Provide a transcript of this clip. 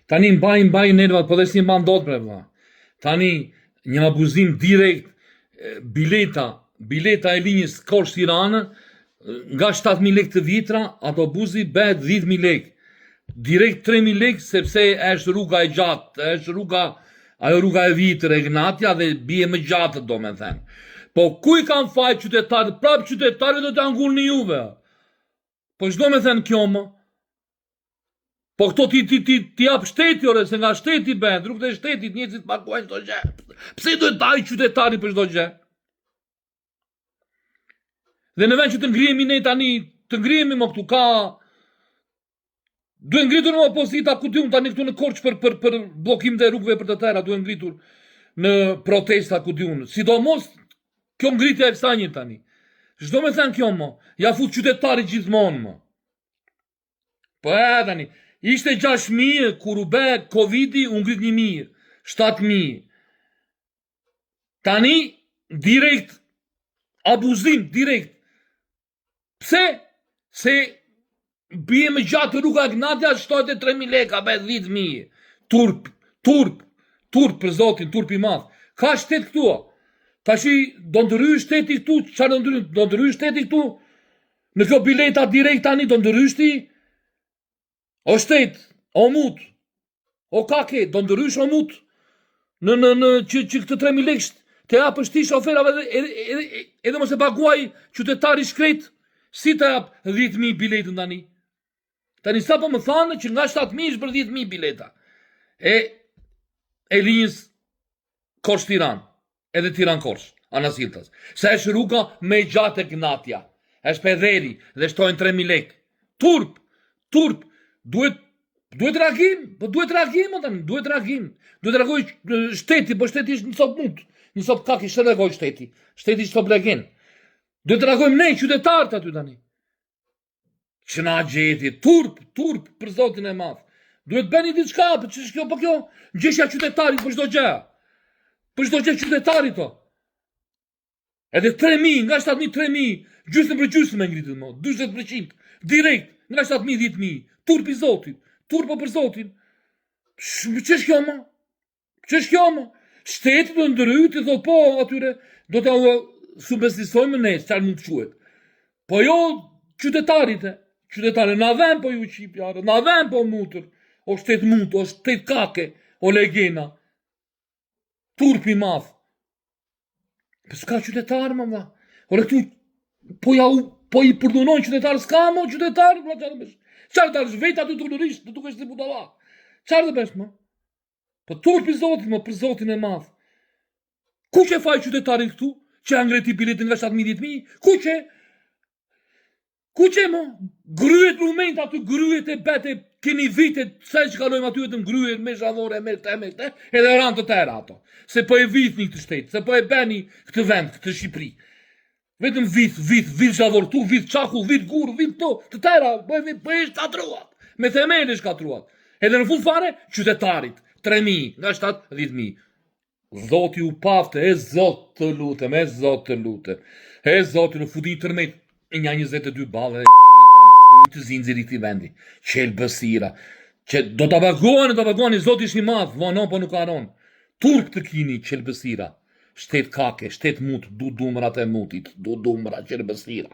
Tani mbaj nervat, po dhe si mba ndot bre vlla. Tani një abuzim direkt, bileta e linjës Korçë-Tiranë, nga 7.000 lekë të vjetra, autobusi bëhet 10.000 lekë. Direkt 3.000 lekë, sepse është rruga e gjatë, është rruga e vitër e Gnatja dhe bie më gjatë, do me thënë. Po ku i kanë faj qytetarët? Prap qytetarët do të angullni juve. Po çdo me thënë kjo më? Po këto ti jap shteti, ore, se nga shteti bëhen, rrugët e shtetit, njerëzit paguajnë çdo gjë. Pse duhet taj qytetari për çdo gjë? Dhe në vend që të ngrihemi ne tani, të ngrihemi më këtu ka duhet ngritur më opozita ku diun tani këtu në Korçë për bllokim të rrugëve për të tëra, duhet ngritur në protesta ku diun. Sidomos kjo ngritje e kësaj tani. Çdo me thënë kjo më, ja fut qytetari gjithmonë më. Po tani, ishte 6.000, kur u bë Covidi, u ngrit 1.000, 7.000. Tani, direkt, abuzim, direkt. Pse? Se bie më gjatë rruga e Gnatja, shtohet e 3.000 lekë, bëhet 10.000. Turp për zotin, turp i madh. Ka shtet këtu. Tashi do ndrysh shteti këtu, çfarë do ndrysh shteti këtu? Në kjo bileta direkt tani do ndrysh ti? O shtet, o mut, o kake, do ndrysh o mut? Që këtë 3.000 lekë të japësh ti shoferave edhe mos e paguaj qytetari shkret, si të jap 10.000 biletën tani? Tani sa po më thanë që nga 7.000 është për 10.000 bileta. E linjës Korçë-Tiranë, edhe Tiranë-Korçë, Anasiltas. Se është rruga me gjatë e Gnatja, është pedheri dhe shtojnë 3.000 lekë. Turp, duhet reagim, po duhet reagim, duhet reagim. Duhet reagoj shteti, po shteti është një sop mut, një sop kaki, shtë reagoj shteti është sop legin. Duhet reagojmë ne, qytetarët aty tani. Që na gjeti, turp, për zotin e madh. Duhet bëni diçka, po kjo, gjeshja qytetarit për çdo gjë. Për çdo gjë qytetarit to. Edhe 3.000, nga 7.000 3.000, gjysmë për gjysmë me ngritën më, 40%, direkt, nga 7.000 10.000, turp i zotit, turpo për zotin. Ç'është kjo më? Ç'është kjo më? Shteti do ndryhet, i thot po atyre, do të subvencionojmë ne, çfarë mund të quhet. Po jo qytetarit, na vën po ju qipjarë, na vën po mutër, o shtet mut, o shtet kake, o legena. Turp i madh. Po s'ka qytetar më valla. Ora këtu po i përdunojnë qytetar, s'ka më qytetar, çfarë të bësh vetë aty turnurisht, të dukesh si budalla. Çfarë të bësh më? Po turp i zotit më, për zotin e madh. Ku që faj qytetarin këtu? Që angreti biletin nga 7.000 10.000? Ku që më? Gryet në moment aty, gryet e bete, keni vitet, se që kalojmë aty vetëm gryet, me zhavore, me te, edhe ranë të tëra ato. Se po e vitni këtë shtetë, se po e beni këtë vend, këtë Shqipëri. Vetëm vit zhavor tu, vit qakull, vit gur, vit to, të tëra, po e shkatruat. Me themel e shkatruat. Edhe në fund fare, qytetarit, 3.000, nga 7 10.000. Zoti u pafte, e Zot të lutem, e Zoti në fudi tërmet, e nja 22 bale të zinxhirit i vendi, qelë bësira, që do të paguani, Zoti është i madh, vonon po nuk aron. Turp të kini qelë bësira, shtet kake, shtet mut, du dumrat e mutit, du dumra qelë bësira.